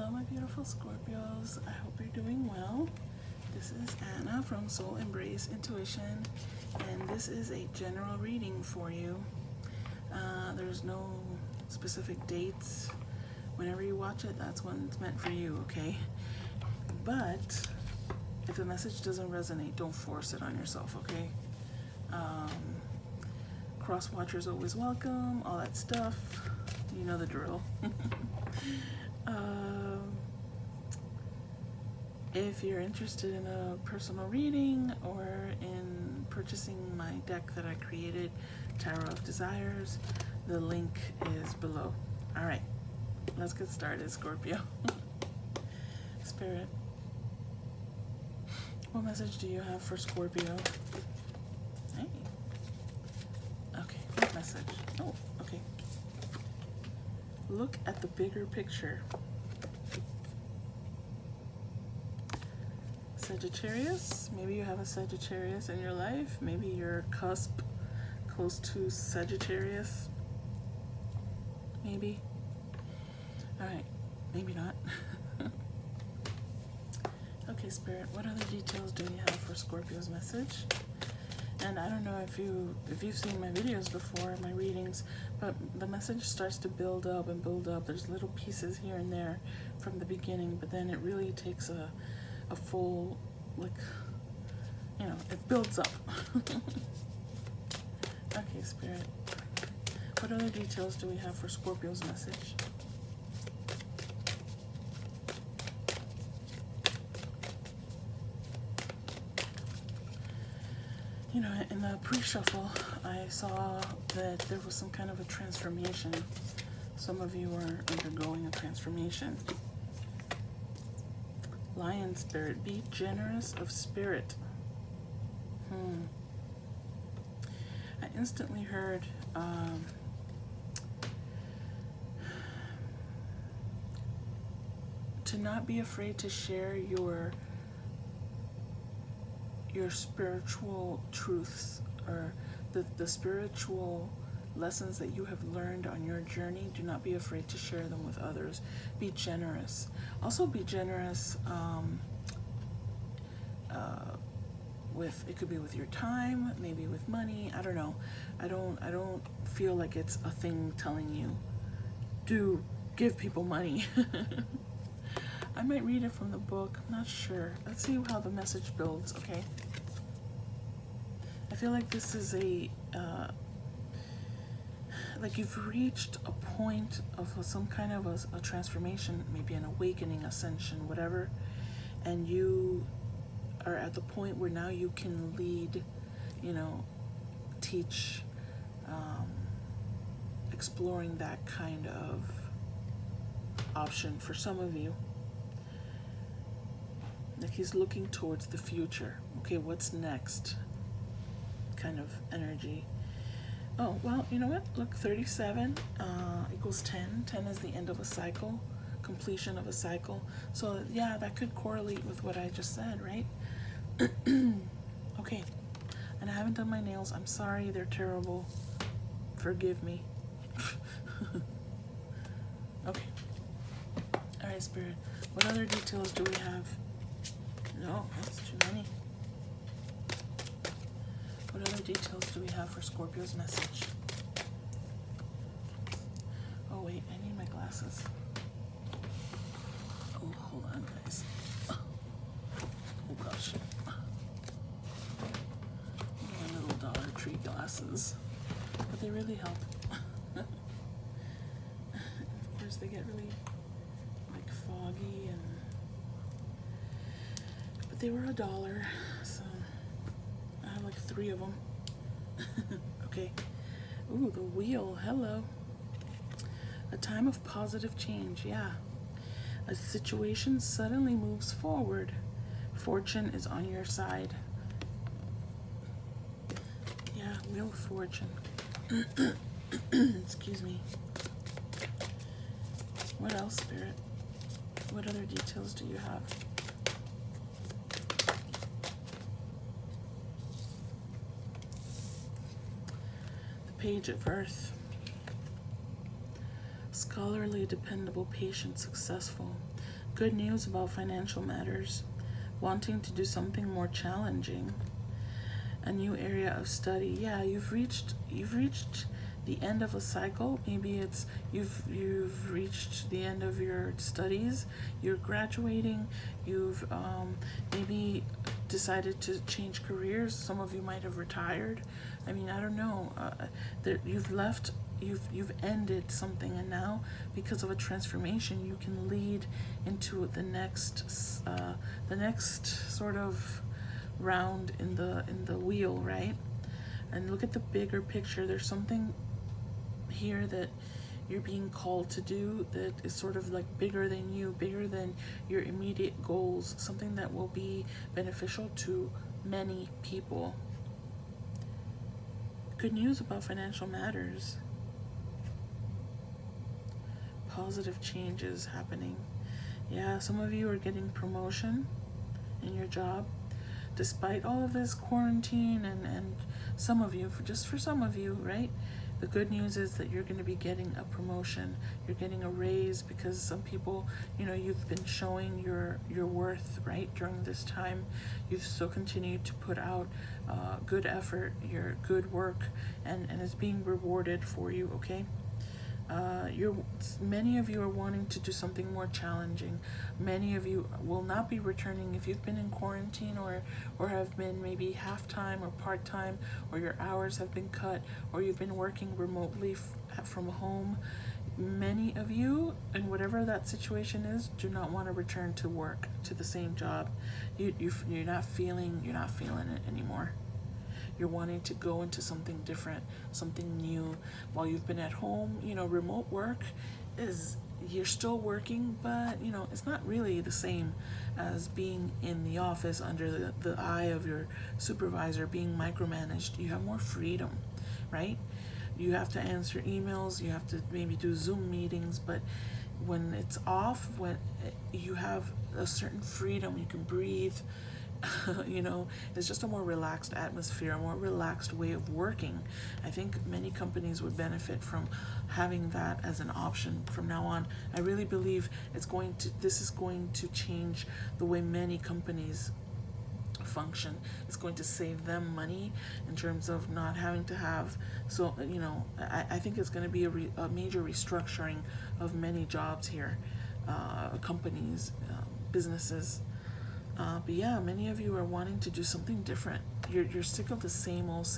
Hello my beautiful Scorpios, I hope you're doing well. This is Anna from Soul Embrace Intuition, and this is a general reading for you. There's no specific dates. Whenever you watch it, that's when it's meant for you, okay? But if the message doesn't resonate, don't force it on yourself, okay? Cross watchers always welcome, all that stuff. You know the drill. If you're interested in a personal reading or in purchasing my deck that I created, Tarot of Desires, the link is below. All right, let's get started, Scorpio. Spirit, what message do you have for Scorpio? Hey. Okay, what message? Oh, okay. Look at the bigger picture. Sagittarius, maybe you have a Sagittarius in your life. Maybe you're cusp close to Sagittarius. Maybe. All right, maybe not. Okay, Spirit, what other details do you have for Scorpio's message? And I don't know if you've seen my videos before, my readings, but the message starts to build up and build up. There's little pieces here and there from the beginning, but then it really takes a full, like, you know, it builds up. Okay, Spirit, what other details do we have for Scorpio's message? You know, in the pre-shuffle, I saw that there was some kind of a transformation. Some of you are undergoing a transformation. Lion Spirit, be generous of spirit. I instantly heard to not be afraid to share your spiritual truths, or the spiritual lessons that you have learned on your journey. Do not be afraid to share them with others. Be generous. Also be generous with, it could be with your time, maybe with money. I don't know. I don't feel like it's a thing telling you do give people money. I might read it from the book, I'm not sure. Let's see how the message builds, okay? I feel like this is a like you've reached a point of some kind of a transformation, maybe an awakening, ascension, whatever, and you are at the point where now you can lead, you know, teach, exploring that kind of option for some of you. Like he's looking towards the future. Okay, what's next? Kind of energy. Oh, well, you know what? Look, 37 equals 10. 10 is the end of a cycle, completion of a cycle. So yeah, that could correlate with what I just said, right? Okay, and I haven't done my nails. I'm sorry, they're terrible. Forgive me. Okay. All right, Spirit. What other details do we have? No, that's too many. What other details do we have for Scorpio's message? Oh wait, I need my glasses. Oh, hold on, guys. Oh gosh. My little Dollar Tree glasses. But they really help. And of course they get really like foggy, and but they were $1, so I have like 3 of them. Okay. Ooh, the wheel. Hello. A time of positive change. Yeah. A situation suddenly moves forward. Fortune is on your side. Yeah, Wheel of Fortune. Excuse me. What else, Spirit? What other details do you have? Page of Earth. Scholarly, dependable, patient, successful. Good news about financial matters. Wanting to do something more challenging. A new area of study. Yeah, you've reached the end of a cycle. Maybe it's you've reached the end of your studies. You're graduating. You've maybe decided to change careers. Some of you might have retired. I mean, I don't know. You've left. You've ended something, and now because of a transformation, you can lead into the next sort of round in the wheel, right? And look at the bigger picture. There's something here that you're being called to do that is sort of like bigger than you, bigger than your immediate goals, something that will be beneficial to many people. Good news about financial matters. Positive changes happening. Yeah, some of you are getting promotion in your job despite all of this quarantine, and some of you, for some of you, right? The good news is that you're going to be getting a promotion. You're getting a raise because some people, you've been showing your worth, right? During this time, you've still continued to put out good effort, your good work, and it's being rewarded for you, okay? Many of you are wanting to do something more challenging. Many of you will not be returning if you've been in quarantine or have been maybe half-time or part-time, or your hours have been cut, or you've been working remotely from home. Many of you, and whatever that situation is, do not want to return to work, to the same job. You're not feeling it anymore. You're wanting to go into something different, something new. While you've been at home, remote work you're still working, but it's not really the same as being in the office under the eye of your supervisor, being micromanaged. You have more freedom, right? You have to answer emails, you have to maybe do Zoom meetings, but when it's off, when you have a certain freedom, you can breathe. It's just a more relaxed atmosphere, a more relaxed way of working. I think many companies would benefit from having that as an option from now on. I really believe this is going to change the way many companies function. It's going to save them money in terms of not having to have, I think it's going to be a major restructuring of many jobs here, companies, businesses. But yeah, many of you are wanting to do something different. You're sick of the same old,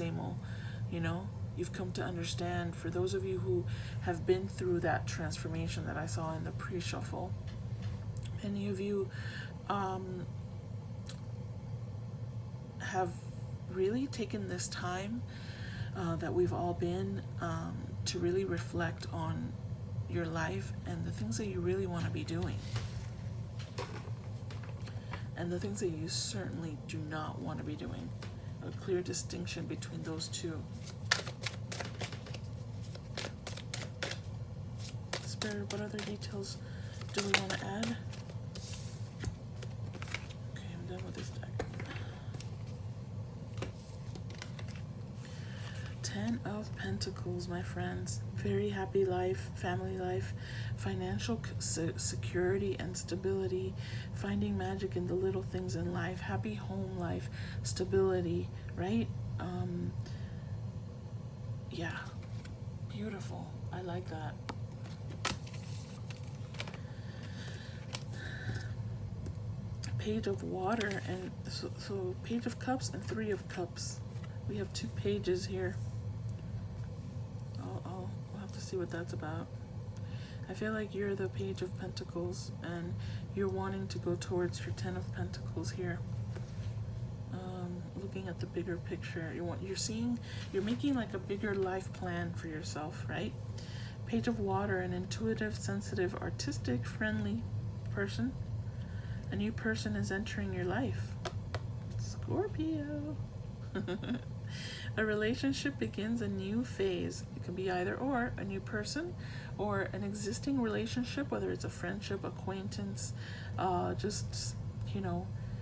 You've come to understand, for those of you who have been through that transformation that I saw in the pre-shuffle, many of you have really taken this time that we've all been to really reflect on your life and the things that you really want to be doing, and the things that you certainly do not want to be doing. A clear distinction between those two. Spirit, what other details do we want to add? Okay, I'm done with this deck. 10 of Pentacles, my friends. Very happy life, family life, financial security and stability, finding magic in the little things in life, happy home life, stability, right? Yeah, beautiful. I like that. Page of Water, and so Page of Cups and Three of Cups. We have two pages here. We'll have to see what that's about. I feel like you're the Page of Pentacles, and you're wanting to go towards your 10 of Pentacles here. Looking at the bigger picture, you're making like a bigger life plan for yourself, right? Page of Water, an intuitive, sensitive, artistic, friendly person. A new person is entering your life. Scorpio. A relationship begins a new phase. It can be either or, a new person or an existing relationship, whether it's a friendship, acquaintance,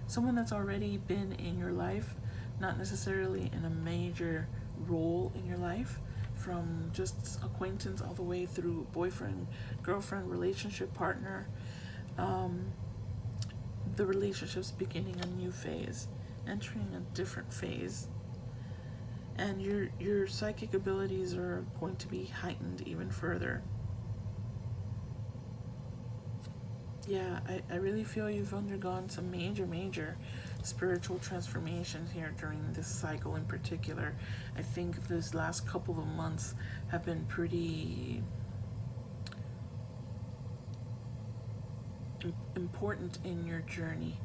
someone that's already been in your life, not necessarily in a major role in your life, from just acquaintance all the way through boyfriend, girlfriend, relationship, partner. the relationship's beginning a new phase, entering a different phase. And your psychic abilities are going to be heightened even further. Yeah, I really feel you've undergone some major spiritual transformations here during this cycle in particular. I think this last couple of months have been pretty important in your journey.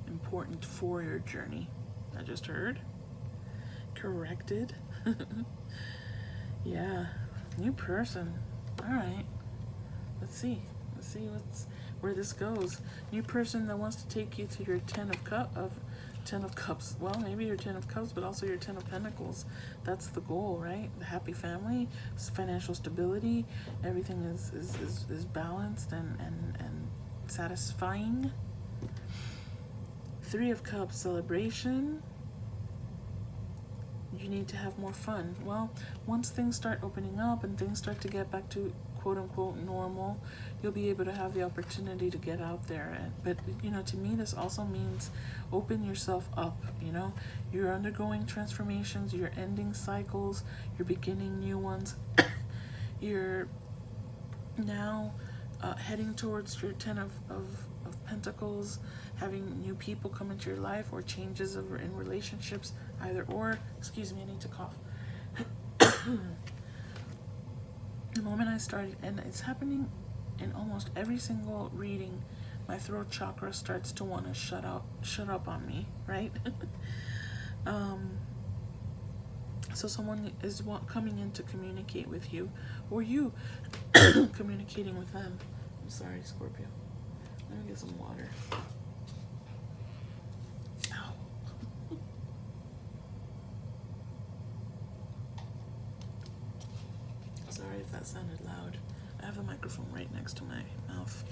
Important for your journey. I just heard. Corrected. Yeah, new person. All right. Let's see where this goes. New person that wants to take you to your Ten of Cups. Well, maybe your Ten of Cups, but also your Ten of Pentacles. That's the goal, right? The happy family, financial stability, everything is balanced and satisfying. Three of Cups, celebration. You need to have more fun. Well, once things start opening up and things start to get back to quote-unquote normal, you'll be able to have the opportunity to get out there. But to me, this also means open yourself up. You're undergoing transformations, you're ending cycles, you're beginning new ones. You're now heading towards your Ten of Pentacles, having new people come into your life, or changes in relationships, either or. Excuse me, I need to cough. The moment I started, and it's happening in almost every single reading, my throat chakra starts to want to shut up on me, right? So someone is coming in to communicate with you, or you communicating with them. I'm sorry, Scorpio. Let me get some water. Ow. Sorry if that sounded loud. I have the microphone right next to my mouth.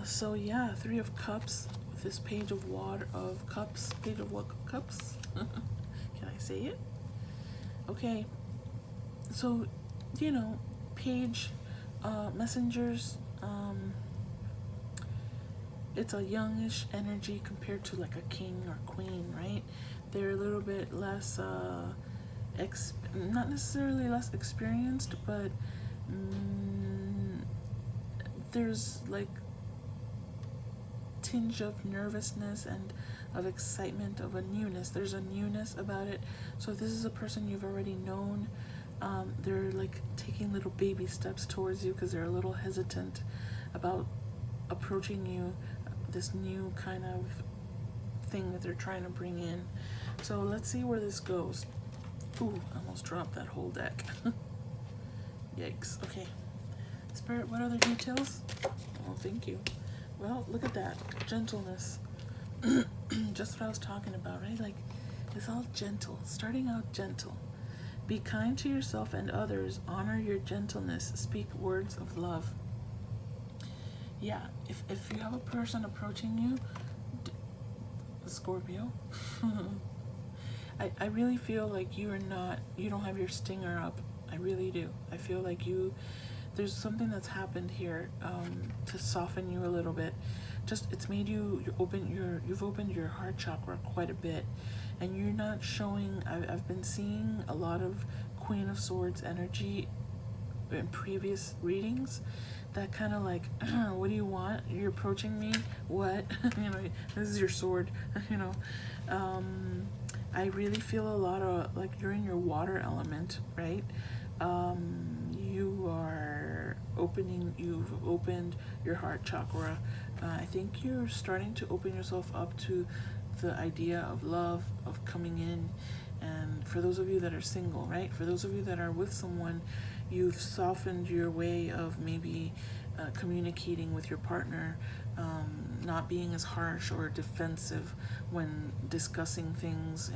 So yeah, Three of Cups with this Page of Cups. Page of what? Cups? Can I say it? Okay. So, page messengers, it's a youngish energy compared to like a king or queen, right? They're a little bit less not necessarily less experienced, but there's like tinge of nervousness and of excitement, of a newness. There's a newness about it. So if this is a person you've already known, they're like taking little baby steps towards you because they're a little hesitant about approaching you, this new kind of thing that they're trying to bring in. So let's see where this goes. Ooh, I almost dropped that whole deck. Yikes. Okay. Spirit, what other details? Oh, thank you. Well, look at that. Gentleness. Just what I was talking about, right? Like, it's all gentle. Starting out gentle. Be kind to yourself and others. Honor your gentleness. Speak words of love. Yeah, if you have a person approaching you, Scorpio, I really feel like you don't have your stinger up. I really do. I feel like there's something that's happened here to soften you a little bit. It's made you've opened your heart chakra quite a bit, and you're not showing. I've been seeing a lot of Queen of Swords energy in previous readings. That kind of like, what do you want? You're approaching me? What? This is your sword. I really feel a lot of like you're in your water element, right? You've opened your heart chakra. I think you're starting to open yourself up to the idea of love, of coming in. And for those of you that are single, right? For those of you that are with someone, you've softened your way of maybe communicating with your partner, not being as harsh or defensive when discussing things,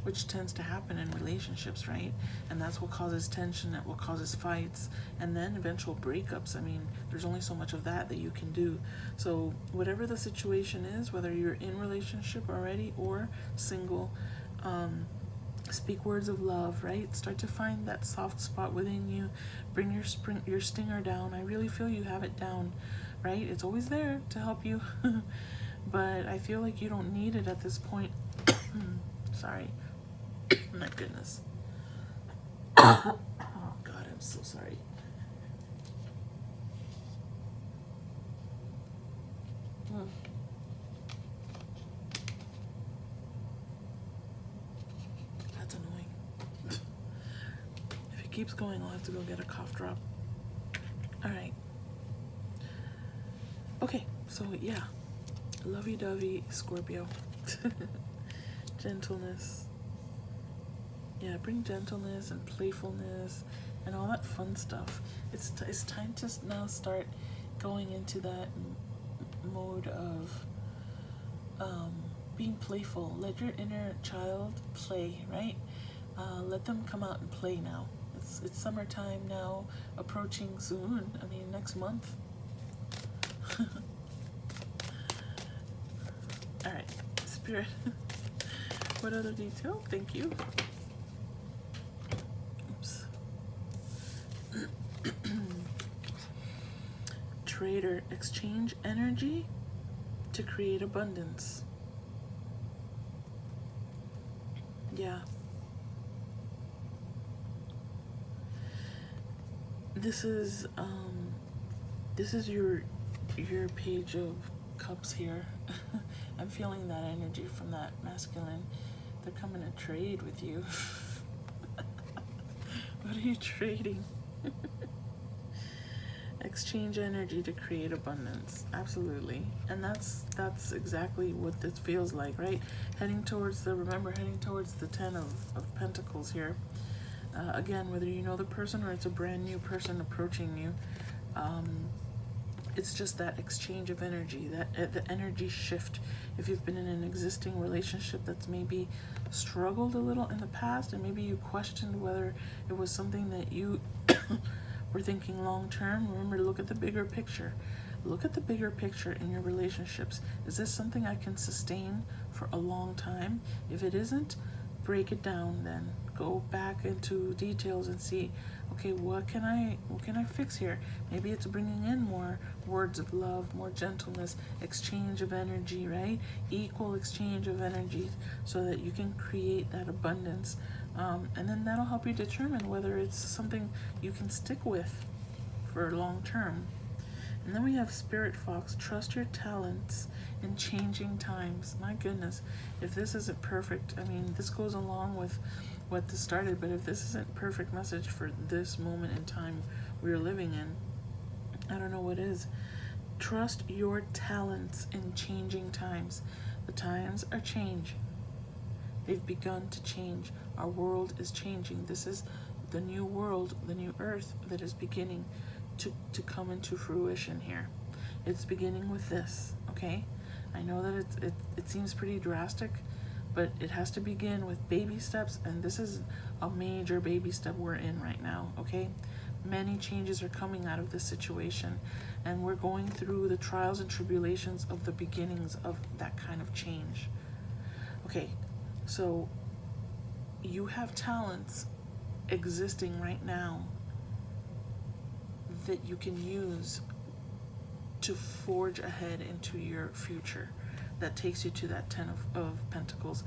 which tends to happen in relationships, right? And that's what causes tension, that what causes fights, and then eventual breakups. I mean, there's only so much of that you can do. So whatever the situation is, whether you're in relationship already or single, Speak words of love, right? Start to find that soft spot within you. Bring your stinger down. I really feel you have it down, right? It's always there to help you, but I feel like you don't need it at this point. Sorry. My goodness. Oh God, I'm so sorry. That's annoying. If it keeps going, I'll have to go get a cough drop. All right. Okay, so yeah, lovey-dovey Scorpio. Gentleness. Yeah, bring gentleness and playfulness and all that fun stuff. It's time to now start going into that mode of being playful. Let your inner child play, right? Let them come out and play now. It's summertime now, approaching soon. I mean, next month. All right, Spirit. What other detail? Thank you. Oops. Trader, exchange energy to create abundance. Yeah. This is your page of cups here. I'm feeling that energy from that masculine. They're coming to trade with you. What are you trading? Exchange energy to create abundance. Absolutely. And that's exactly what this feels like, right? Heading towards the 10 of Pentacles here. Again, whether you know the person or it's a brand new person approaching you, it's just that exchange of energy, that the energy shift. If you've been in an existing relationship that's maybe struggled a little in the past, and maybe you questioned whether it was something that you were thinking long term, remember to look at the bigger picture. Look at the bigger picture in your relationships. Is this something I can sustain for a long time? If it isn't, break it down then. Go back into details and see, okay, what can I fix here? Maybe it's bringing in more words of love, more gentleness, exchange of energy, right? Equal exchange of energy so that you can create that abundance. And then that'll help you determine whether it's something you can stick with for long term. And then we have Spirit Fox, trust your talents in changing times. My goodness, if this isn't perfect, I mean, this goes along with what this started, but if this isn't perfect message for this moment in time we're living in, I don't know what is. Trust your talents in changing times. The times are changing. They've begun to change. Our world is changing. This is the new world, the new earth that is beginning to come into fruition here. It's beginning with this, okay? I know that it seems pretty drastic, but it has to begin with baby steps, and this is a major baby step we're in right now, okay? Many changes are coming out of this situation, and we're going through the trials and tribulations of the beginnings of that kind of change. Okay, so you have talents existing right now that you can use to forge ahead into your future. That takes you to that 10 of Pentacles.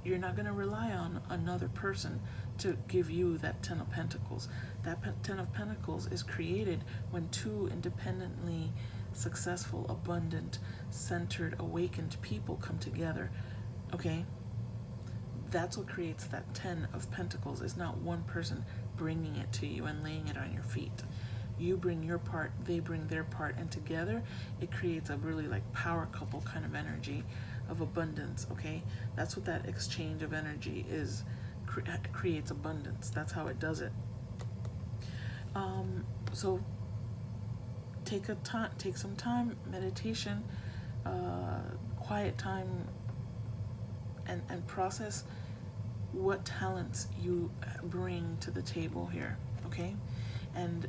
You're not going to rely on another person to give you that 10 of Pentacles. That 10 of Pentacles is created when two independently successful, abundant, centered, awakened people come together. Okay? That's what creates that 10 of Pentacles. Is not one person bringing it to you and laying it on your feet. You bring your part, they bring their part, and together it creates a really like power couple kind of energy of abundance, okay? That's what that exchange of energy is, creates abundance. That's how it does it. So take some time, meditation, quiet time, and process what talents you bring to the table here, okay? And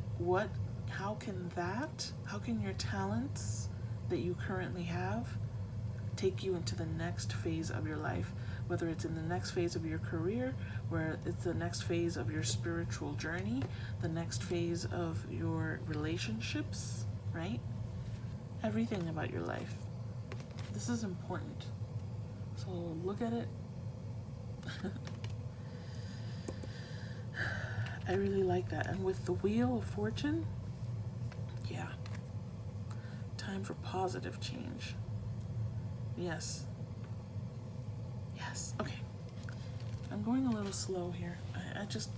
how can your talents that you currently have take you into the next phase of your life? whether it's in the next phase of your career, where it's the next phase of your spiritual journey, the next phase of your relationships, right? Everything about your life. This is important. So look at it. I really like that. And with the Wheel of Fortune, yeah, time for positive change. Yes. Yes. Okay. I'm going a little slow here. I just...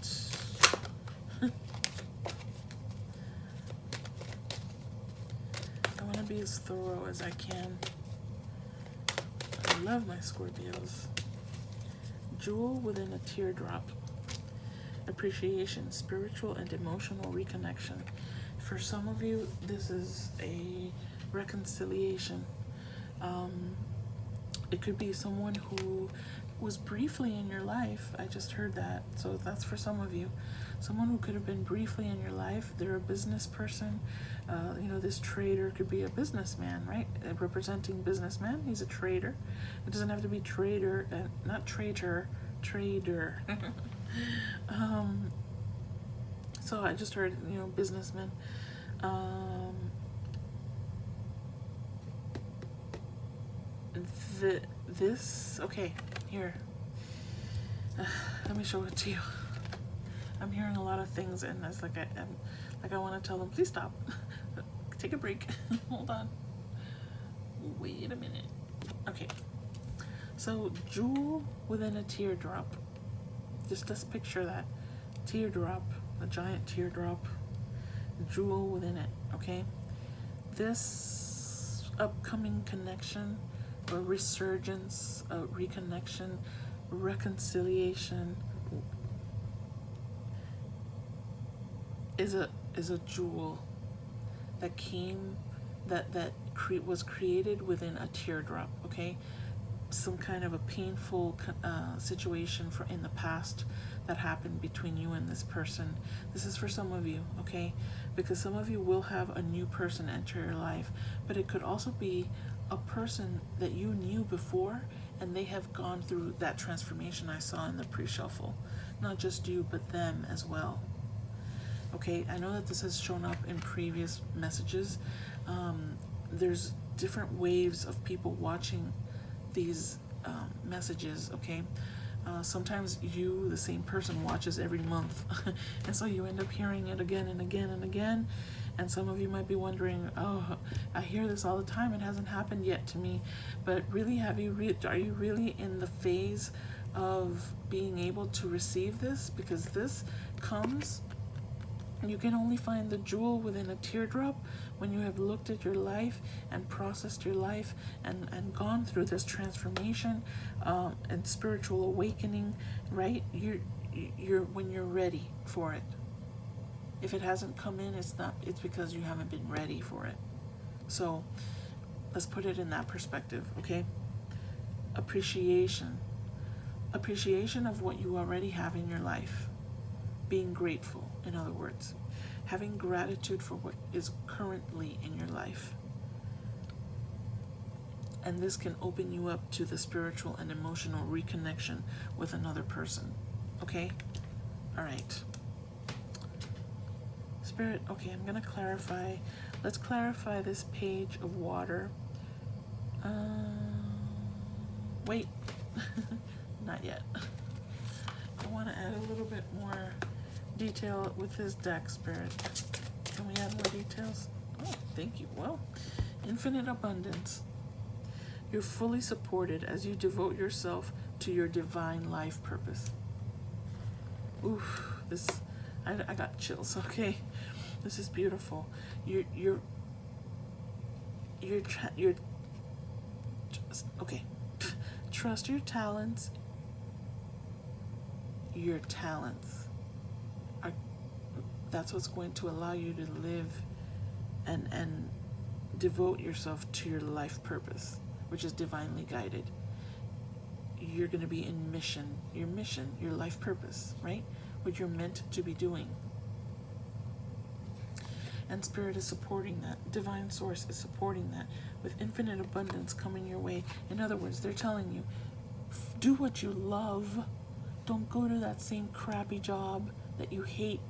I want to be as thorough as I can. I love my Scorpios. Jewel within a teardrop. Appreciation, spiritual and emotional reconnection. For some of you, this is a reconciliation. It could be someone who was briefly in your life. I just heard that. So that's for some of you. Someone who could have been briefly in your life. They're a business person. You know, this trader could be a businessman, right? Representing businessman. He's a trader. It doesn't have to be trader, not traitor, trader. So I just heard, you know, businessman. This, okay, here. Let me show it to you. I'm hearing a lot of things, and it's like I want to tell them, please stop. Take a break. Hold on. Wait a minute. Okay. So, jewel within a teardrop. Let's picture that. Teardrop, a giant teardrop. Jewel within it, okay? This upcoming connection or resurgence, reconnection, reconciliation is a jewel that came, that was created within a teardrop, okay? Some kind of a painful situation in the past that happened between you and this person. This is for some of you, okay? Because some of you will have a new person enter your life, but it could also be a person that you knew before, and they have gone through that transformation I saw in the pre-shuffle. Not just you, but them as well. Okay, I know that this has shown up in previous messages. There's different waves of people watching these messages, okay? Sometimes you, the same person, watches every month. And so you end up hearing it again and again and again. And some of you might be wondering, oh, I hear this all the time. It hasn't happened yet to me. But really, are you really in the phase of being able to receive this? Because this comes, you can only find the jewel within a teardrop when you have looked at your life and processed your life and gone through this transformation and spiritual awakening, right? You're when you're ready for it. If it hasn't come in, it's because you haven't been ready for it. So let's put it in that perspective, okay? Appreciation of what you already have in your life. Being grateful, in other words. Having gratitude for what is currently in your life. And this can open you up to the spiritual and emotional reconnection with another person. Okay? All right. Spirit, okay, I'm going to clarify. Let's clarify this page of water. Wait. Not yet. I want to add a little bit more detail with this deck, Spirit. Can we add more details? Oh, thank you. Well, infinite abundance. You're fully supported as you devote yourself to your divine life purpose. Oof, I got chills, okay? This is beautiful. Okay. Trust your talents. Your talents that's what's going to allow you to live and devote yourself to your life purpose, which is divinely guided. You're going to be in mission, your life purpose, right? What you're meant to be doing. And Spirit is supporting that. Divine Source is supporting that with infinite abundance coming your way. In other words, they're telling you, Do what you love. Don't go to that same crappy job that you hate,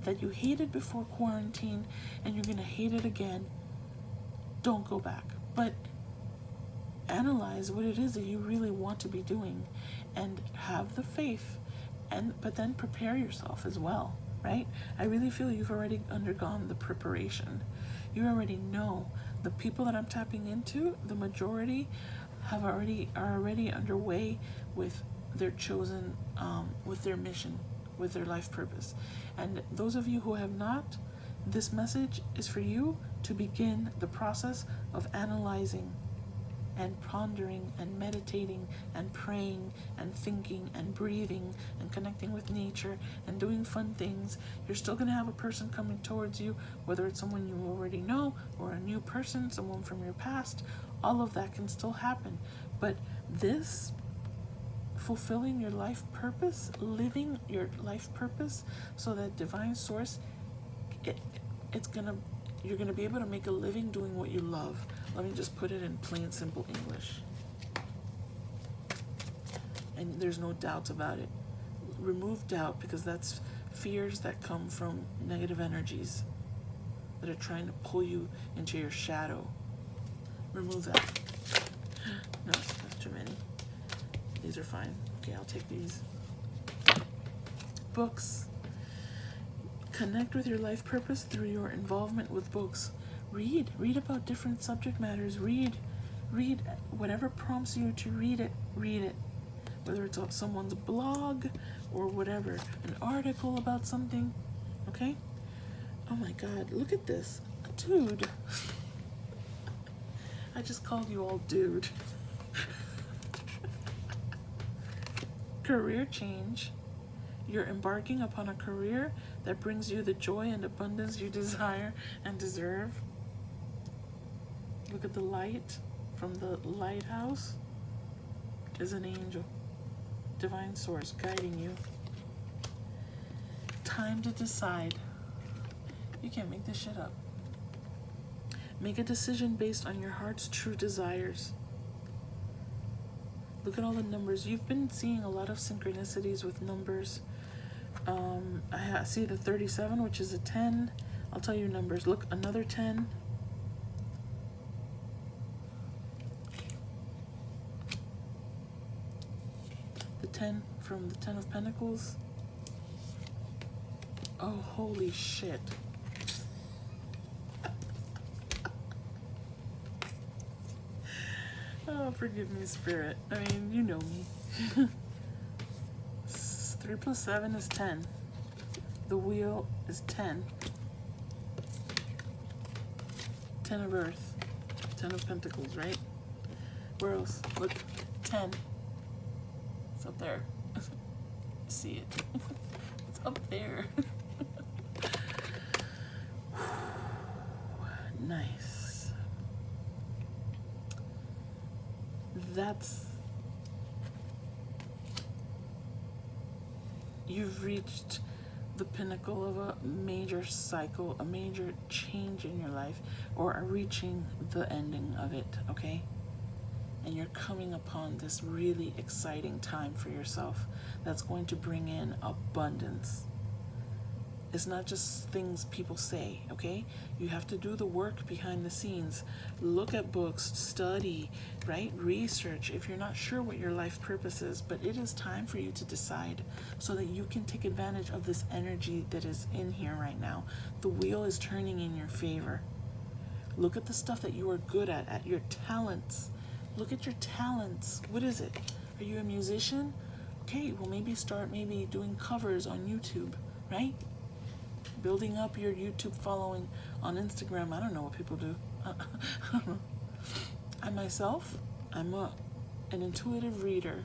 that you hated before quarantine, and you're gonna hate it again. Don't go back. But analyze what it is that you really want to be doing, and have the faith, but then prepare yourself as well, right? I really feel you've already undergone the preparation. You already know. The people that I'm tapping into, the majority are already underway with their chosen, with their mission, with their life purpose. And those of you who have not, this message is for you to begin the process of analyzing and pondering and meditating and praying and thinking and breathing and connecting with nature and doing fun things. You're still going to have a person coming towards you, whether it's someone you already know or a new person, someone from your past. All of that can still happen. But this, fulfilling your life purpose, living your life purpose, so that divine source, you're gonna be able to make a living doing what you love. Let me just put it in plain, simple English. And there's no doubts about it. Remove doubt, because that's fears that come from negative energies that are trying to pull you into your shadow. Remove that. No, that's too many. These are fine. Okay, I'll take these. Books. Connect with your life purpose through your involvement with books. Read about different subject matters. Read whatever prompts you to read it. Whether it's on someone's blog or whatever, an article about something. Okay? Oh my God, look at this. Dude. I just called you all dude. Career change. You're embarking upon a career that brings you the joy and abundance you desire and deserve. Look at the light from the lighthouse. Is an angel, divine source guiding you. Time to decide. You can't make this shit up. Make a decision based on your heart's true desires. Look at all the numbers. You've been seeing a lot of synchronicities with numbers. I see the 37, which is a 10. I'll tell you numbers. Look, another 10. The 10 from the 10 of Pentacles. Oh, holy shit. Oh, forgive me, Spirit. I mean, you know me. 3 plus 7 is 10. The wheel is 10. 10 of Earth. 10 of Pentacles, right? Where else? Look, 10. It's up there. See it? It's up there. Nice. You've reached the pinnacle of a major cycle, a major change in your life, or are reaching the ending of it, okay? And you're coming upon this really exciting time for yourself that's going to bring in abundance. It's not just things people say, okay? You have to do the work behind the scenes. Look at books, study, right? Research if you're not sure what your life purpose is. But it is time for you to decide so that you can take advantage of this energy that is in here right now. The wheel is turning in your favor. Look at the stuff that you are good at your talents. Look at your talents. What is it? Are you a musician? Okay, well maybe start doing covers on YouTube, right? Building up your YouTube following on Instagram. I don't know what people do. I don't know. I myself, I'm an intuitive reader.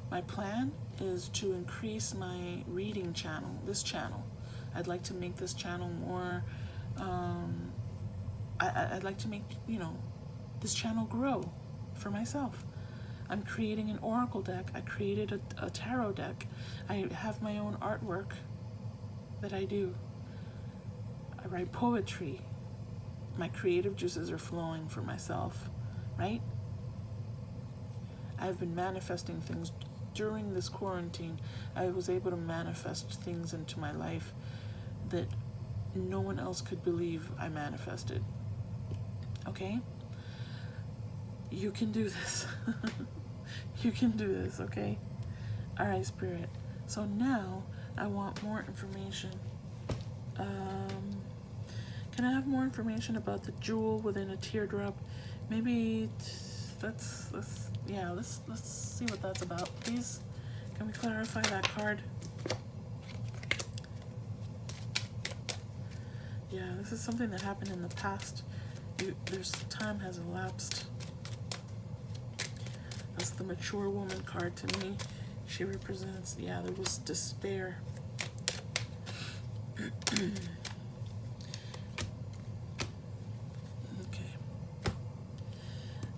My plan is to increase my reading channel, this channel. I'd like to make this channel more, I'd like to make, this channel grow for myself. I'm creating an oracle deck. I created a tarot deck. I have my own artwork that I do. I write poetry. My creative juices are flowing for myself, right? I've been manifesting things during this quarantine, I was able to manifest things into my life that no one else could believe I manifested. Okay? You can do this. You can do this, okay? All right, Spirit. So now I want more information. Can I have more information about the jewel within a teardrop? Maybe let's see what that's about, please. Can we clarify that card? Yeah, this is something that happened in the past. There's time has elapsed. That's the mature woman card to me. She represents, yeah, there was despair. Okay.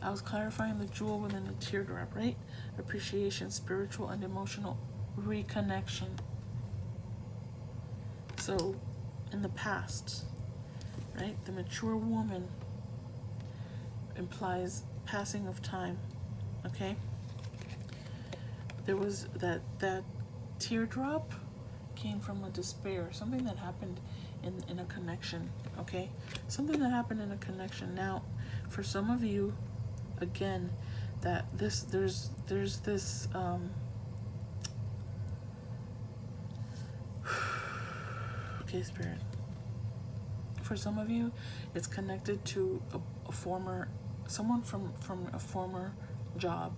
I was clarifying the jewel within a teardrop, right? Appreciation, spiritual and emotional reconnection. So, in the past, right, the mature woman implies passing of time, okay? There was that teardrop came from a despair, something that happened in a connection, okay? Something that happened in a connection. Now, for some of you, again, that there's this okay, Spirit. For some of you, it's connected to a former, someone from a former job,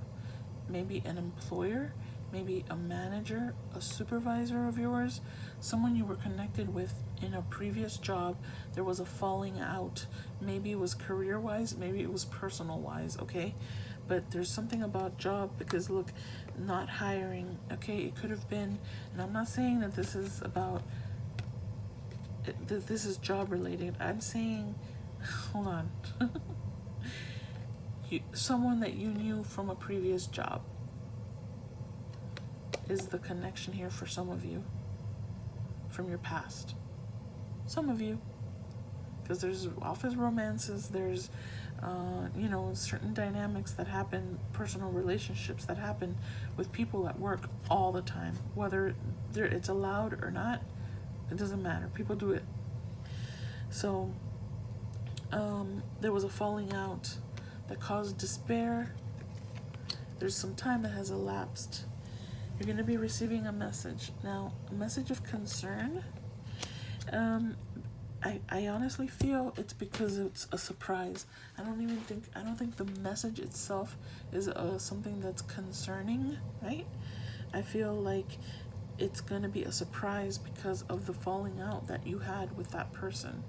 maybe an employer, maybe a manager, a supervisor of yours, someone you were connected with in a previous job. There was a falling out. Maybe it was career-wise, maybe it was personal-wise, okay? But there's something about job, because look, not hiring, okay? It could have been, and I'm not saying that this is about, that this is job related. I'm saying, hold on. Someone that you knew from a previous job is the connection here for some of you from your past. Some of you, because there's office romances, there's you know, certain dynamics that happen, personal relationships that happen with people at work all the time, whether it's allowed or not, it doesn't matter, people do it. So there was a falling out that caused despair. There's some time that has elapsed. You're going to be receiving a message. Now, a message of concern. I honestly feel it's because it's a surprise. I don't think the message itself is something that's concerning, right? I feel like it's going to be a surprise because of the falling out that you had with that person.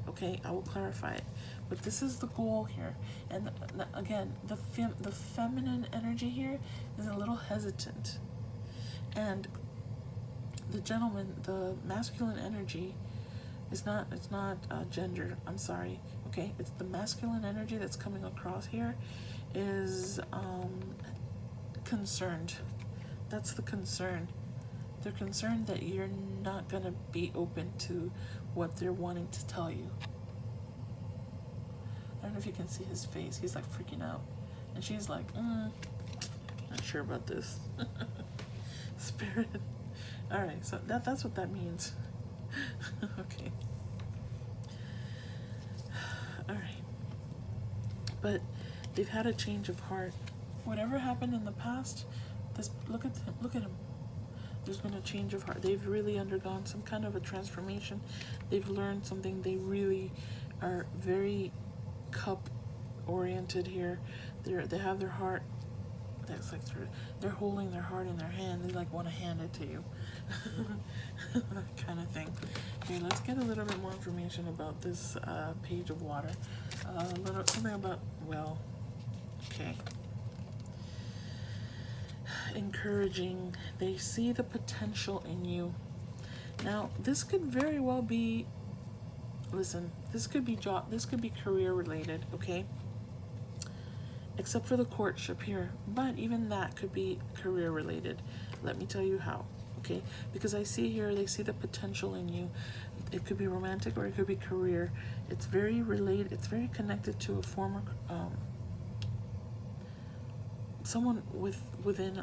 Okay, I will clarify it. But this is the goal here. And again, the feminine energy here is a little hesitant. And the gentleman, the masculine energy, it's not gender, I'm sorry, okay? It's the masculine energy that's coming across here is concerned. That's the concern. They're concerned that you're not going to be open to what they're wanting to tell you. I don't know if you can see his face. He's like freaking out. And she's like, not sure about this. Spirit. Alright, so that's what that means. Okay. Alright. But they've had a change of heart. Whatever happened in the past, look at him. There's been a change of heart. They've really undergone some kind of a transformation. They've learned something. They really are very cup oriented here. They have their heart. That's like they're holding their heart in their hand. They like want to hand it to you. That kind of thing. Okay, let's get a little bit more information about this page of water. Something about, well, okay. Encouraging. They see the potential in you. Now, this could very well be, listen, this could be job, this could be career related, okay? Except for the courtship here, but even that could be career related. Let me tell you how, okay? Because I see here, they see the potential in you. It could be romantic or it could be career. It's very related, it's very connected to a former, someone within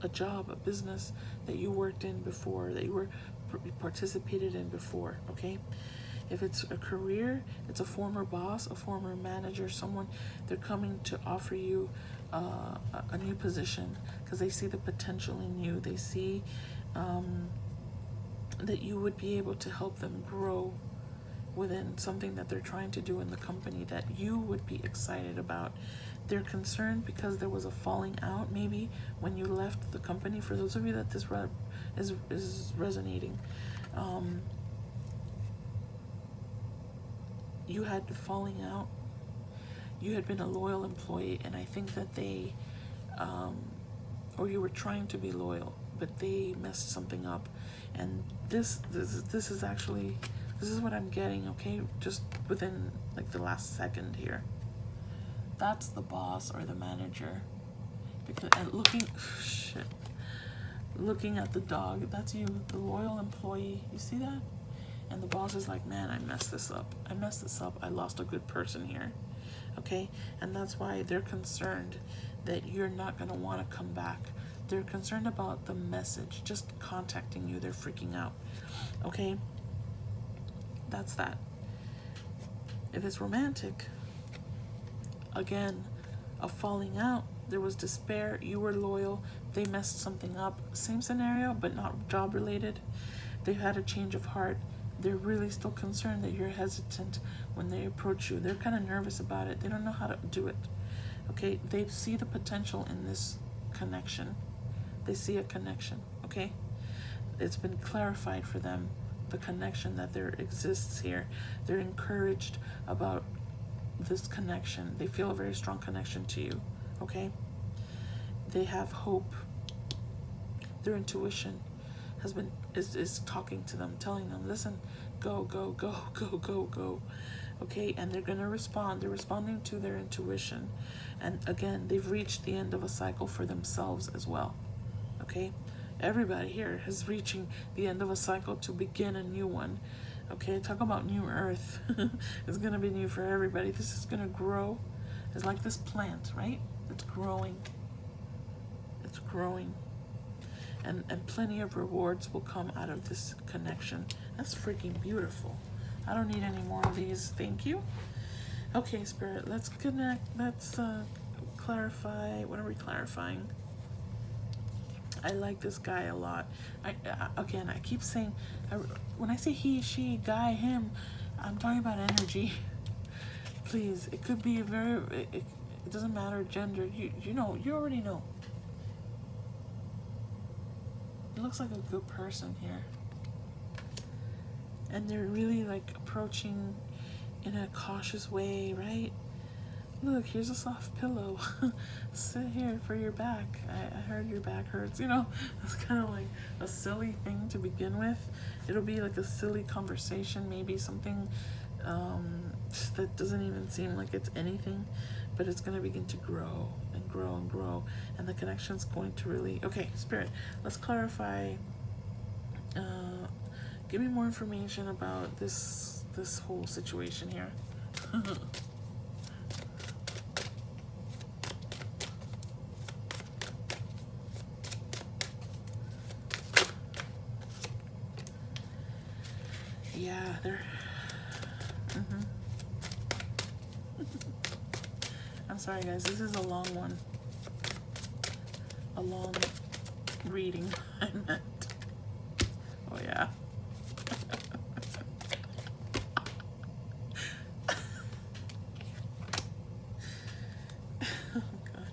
a job, a business that you worked in before, that you were participated in before, okay? If it's a career, it's a former boss, a former manager, someone, they're coming to offer you a new position because they see the potential in you. They see that you would be able to help them grow within something that they're trying to do in the company that you would be excited about. They're concerned because there was a falling out maybe when you left the company. For those of you that this is resonating, you had falling out, you had been a loyal employee, and I think that they or you were trying to be loyal, but they messed something up. And this is actually, this is what I'm getting, okay, just within like the last second here. That's the boss or the manager. Because looking at the dog, that's you, the loyal employee. You see that? And the boss is like, man, I messed this up. I lost a good person here. Okay? And that's why they're concerned that you're not going to want to come back. They're concerned about the message, just contacting you. They're freaking out. Okay? That's that. If it's romantic, again, a falling out, there was despair, you were loyal, they messed something up. Same scenario, but not job related. They've had a change of heart. They're really still concerned that you're hesitant when they approach you. They're kind of nervous about it. They don't know how to do it. Okay? They see the potential in this connection. They see a connection. Okay? It's been clarified for them, the connection that there exists here. They're encouraged about this connection. They feel a very strong connection to you. Okay? They have hope. Their intuition is talking to them, telling them, listen, go, go, go, go, go, go. Okay? And they're going to respond. They're responding to their intuition. And again, they've reached the end of a cycle for themselves as well. Okay? Everybody here is reaching the end of a cycle to begin a new one. Okay? Talk about new earth. It's going to be new for everybody. This is going to grow. It's like this plant, right? It's growing. It's growing. And plenty of rewards will come out of this connection. That's freaking beautiful. I don't need any more of these. Thank you. Okay, Spirit, let's connect. Let's clarify. What are we clarifying? I like this guy a lot. Again, I keep saying, when I say he, she, guy, him, I'm talking about energy. Please, it could be a very, it doesn't matter gender. You know, you already know. It looks like a good person here. And they're really like approaching in a cautious way, right? Look, here's a soft pillow. Sit here for your back. I heard your back hurts. You know, it's kind of like a silly thing to begin with. It'll be like a silly conversation, maybe something that doesn't even seem like it's anything, but it's going to begin to grow and grow and grow, and the connection's going to really... Okay, Spirit, let's clarify. Give me more information about this whole situation here. Yeah, they're... I'm sorry, guys. This is a long one. A long reading, I meant. Oh, yeah. Oh, God.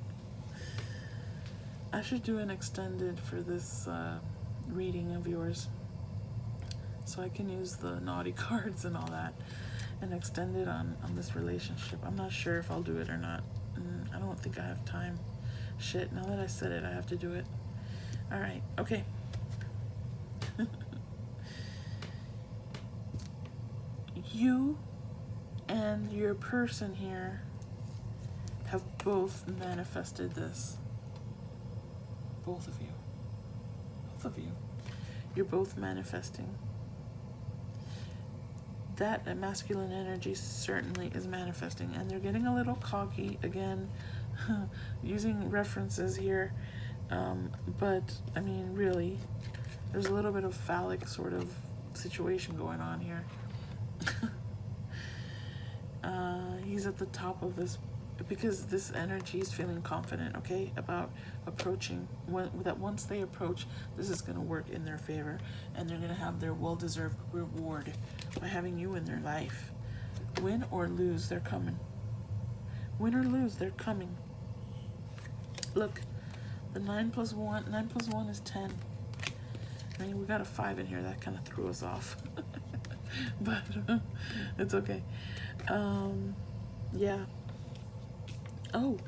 I should do an extended for this reading of yours, so I can use the naughty cards and all that and extend it on this relationship. I'm not sure if I'll do it or not. I don't think I have time. Shit, now that I said it, I have to do it. All right, okay. You and your person here have both manifested this. Both of you. Both of you. You're both manifesting. That masculine energy certainly is manifesting, and they're getting a little cocky again. Using references here, But I mean, really, there's a little bit of phallic sort of situation going on here. He's at the top of this because this energy is feeling confident, okay, about approaching. That once they approach, this is going to work in their favor, and they're going to have their well-deserved reward by having you in their life. Win or lose, they're coming. Win or lose, they're coming. Look, the 9 plus 1 is 10. I mean, we got a 5 in here. That kind of threw us off. But it's okay. Yeah. Oh.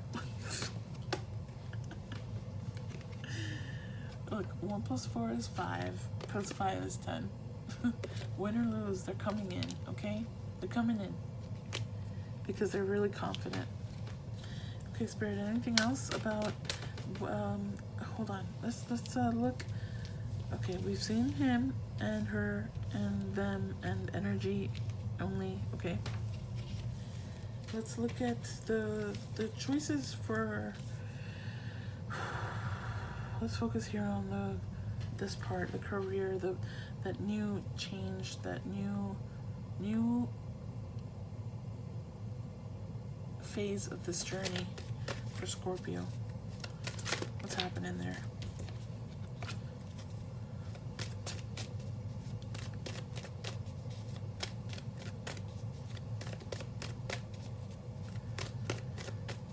Look, 1 plus 4 is 5. Plus 5 is 10. Win or lose, they're coming in, okay? They're coming in. Because they're really confident. Okay, Spirit, anything else about... hold on. Let's look. Okay, we've seen him and her and them and energy only. Okay. Let's look at the choices for... Let's focus here on this part, the career, that new change, that new phase of this journey for Scorpio. What's happening there?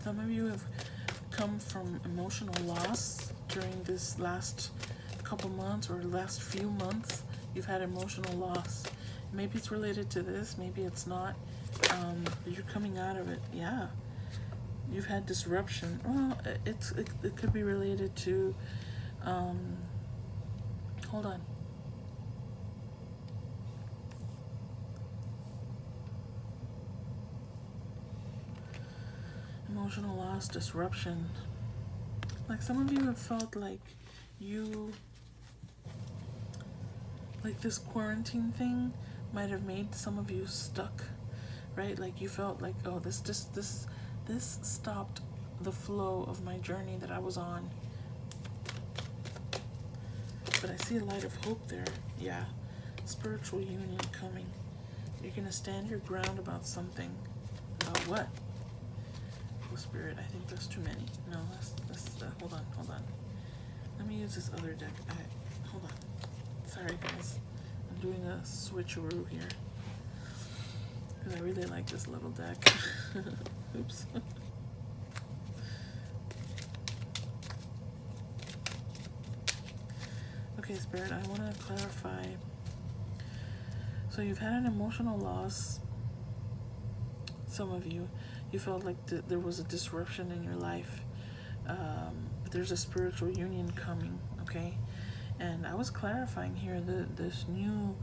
Some of you have come from emotional loss during this last couple months or last few months. You've had emotional loss. Maybe it's related to this, maybe it's not. You're coming out of it. Yeah. You've had disruption. Well, it could be related to hold on. Emotional loss, disruption. Like some of you have felt like this quarantine thing might have made some of you stuck, right? Like you felt like, oh, this stopped the flow of my journey that I was on. But I see a light of hope there. Yeah. Spiritual union coming. You're gonna stand your ground about something. About what? Oh, Spirit, I think there's too many. No, let's hold on. Let me use this other deck. Hold on. Sorry, guys. I'm doing a switcheroo here. Because I really like this little deck. Oops. Okay, Spirit, I want to clarify. So you've had an emotional loss. Some of you felt like there was a disruption in your life. There's a spiritual union coming, okay? And I was clarifying here this new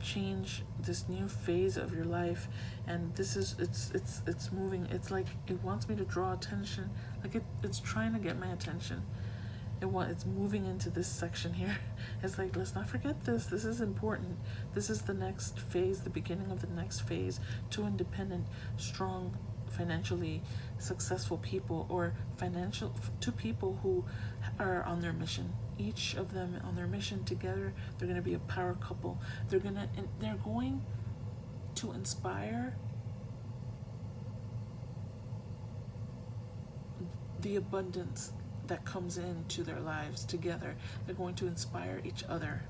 change, this new phase of your life, and this is it's moving. It's like it wants me to draw attention, like it's trying to get my attention. It's moving into this section here. It's like, let's not forget this. This is important. This is the next phase, the beginning of the next phase. Two independent, strong, financially successful people, or two people who are on their mission. Each of them on their mission together. They're going to be a power couple. They're going to inspire the abundance that comes into their lives together. They're going to inspire each other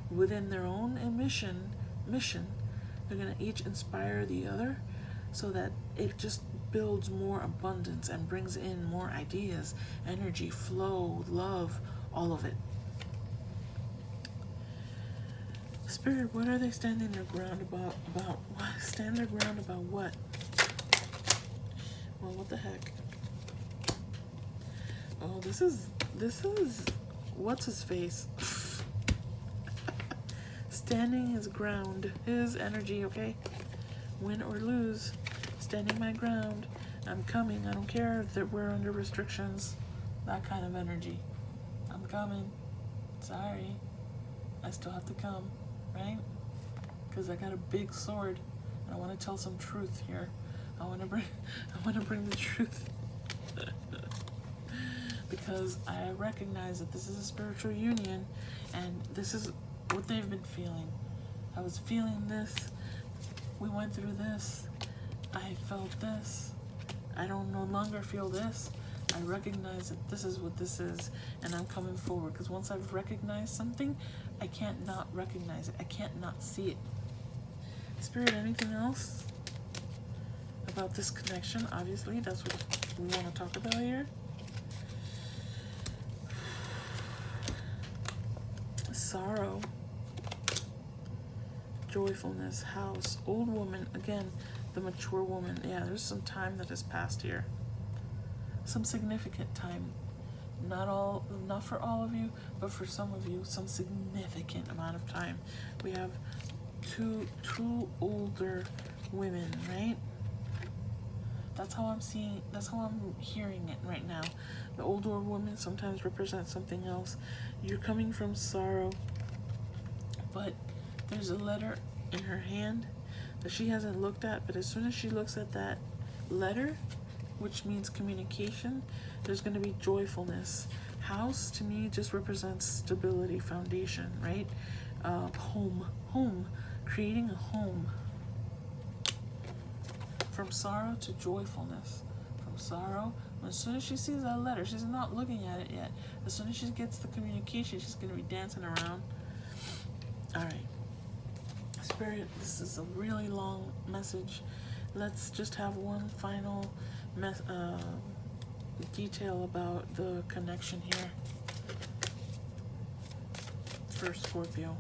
within their own mission. They're going to each inspire the other, so that it just builds more abundance and brings in more ideas, energy, flow, love, all of it. Spirit, what are they standing their ground about? Stand their ground about what? Well, what the heck? Oh, this is what's his face? Standing his ground, his energy, okay? Win or lose, standing my ground. I'm coming. I don't care if we're under restrictions. That kind of energy. I'm coming. Sorry. I still have to come, right? Because I got a big sword and I want to tell some truth here. I want to bring the truth. because I recognize that this is a spiritual union, and this is what they've been feeling. I was feeling this. We went through this. I felt this. I don't no longer feel this. I recognize that this is what this is, and I'm coming forward, because once I've recognized something, I can't not recognize it. I can't not see it. Spirit, anything else about this connection? Obviously, that's what we want to talk about here. Sorrow, joyfulness, house, old woman, again, the mature woman. Yeah, there's some time that has passed here. Some significant time. Not for all of you, but for some of you, some significant amount of time. We have two older women, right? That's how I'm seeing, that's how I'm hearing it right now. The older woman sometimes represents something else. You're coming from sorrow, but there's a letter in her hand that she hasn't looked at, but as soon as she looks at that letter, which means communication, there's going to be joyfulness. House to me just represents stability, foundation, right? Home, creating a home. From sorrow to joyfulness. From sorrow, as soon as she sees that letter, she's not looking at it yet. As soon as she gets the communication, she's going to be dancing around. All right. Spirit, this is a really long message. Let's just have one final detail about the connection here for Scorpio.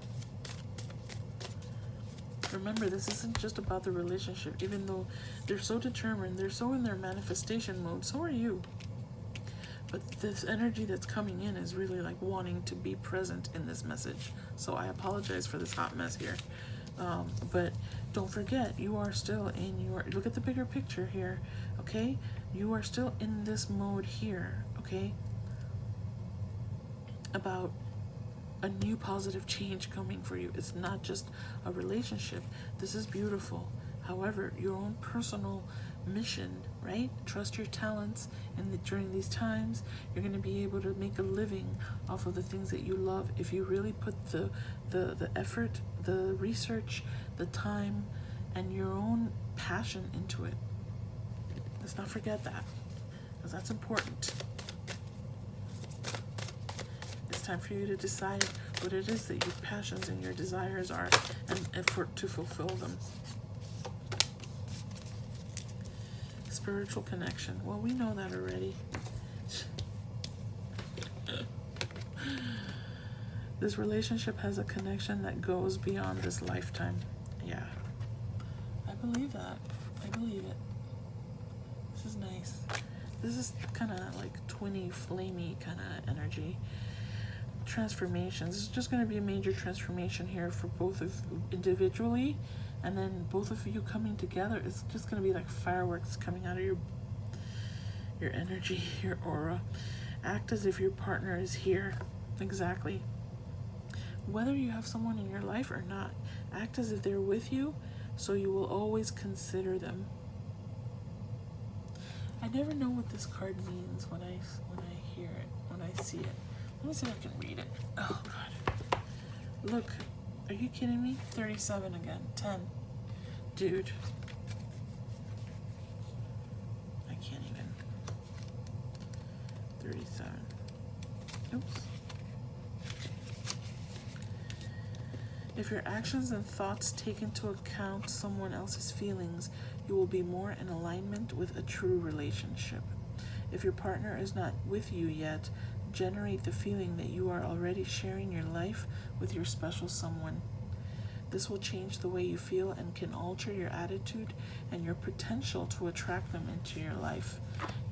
Remember, this isn't just about the relationship. Even though they're so determined, they're so in their manifestation mode, so are you. But this energy that's coming in is really like wanting to be present in this message. So I apologize for this hot mess here. But don't forget, you are still in your, look at the bigger picture here, okay? You are still in this mode here, okay? About a new positive change coming for you. It's not just a relationship. This is beautiful. However, your own personal mission, right? Trust your talents, and during these times, you're going to be able to make a living off of the things that you love if you really put the effort, the research, the time, and your own passion into it. Let's not forget that, because that's important. It's time for you to decide what it is that your passions and your desires are, and effort to fulfill them. Spiritual connection. Well, we know that already. This relationship has a connection that goes beyond this lifetime. Yeah. I believe that. I believe it. This is nice. This is kind of like twinny, flamey kind of energy. Transformations. It's just going to be a major transformation here for both of individually, and then both of you coming together. It's just going to be like fireworks coming out of your energy, your aura. Act as if your partner is here. Exactly. Whether you have someone in your life or not, act as if they're with you, so you will always consider them. I never know what this card means when I hear it, when I see it. Let me see if I can read it. Oh, God. Look, are you kidding me? 37 again. 10. Dude. I can't even. 37. Oops. If your actions and thoughts take into account someone else's feelings, you will be more in alignment with a true relationship. If your partner is not with you yet, generate the feeling that you are already sharing your life with your special someone. This will change the way you feel and can alter your attitude and your potential to attract them into your life.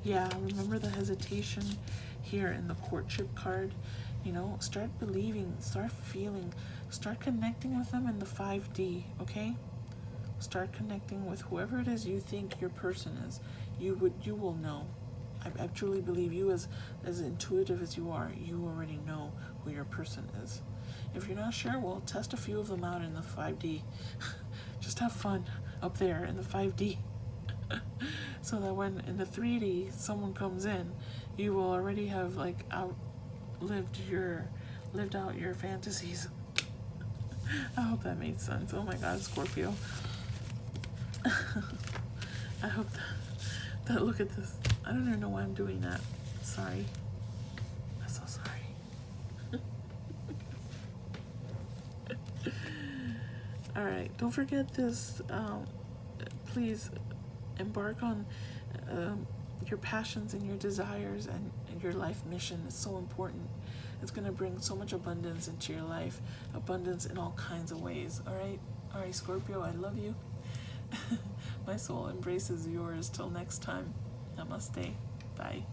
Yeah, remember the hesitation here in the courtship card? You know, start believing, start feeling, start connecting with them in the 5D, okay? Start connecting with whoever it is you think your person is. You will know. I truly believe you, as intuitive as you are, you already know who your person is. If you're not sure, well, test a few of them out in the 5D. Just have fun up there in the 5D. So that when in the 3D someone comes in, you will already have like lived out your fantasies. I hope that made sense. Oh my God, Scorpio. I hope that look at this. I don't even know why I'm doing that. Sorry. I'm so sorry. All right, don't forget this. Please embark on your passions and your desires and your life mission. Is so important. It's going to bring so much abundance into your life, abundance in all kinds of ways. All right, Scorpio, I love you. My soul embraces yours. Till next time, namaste. Bye.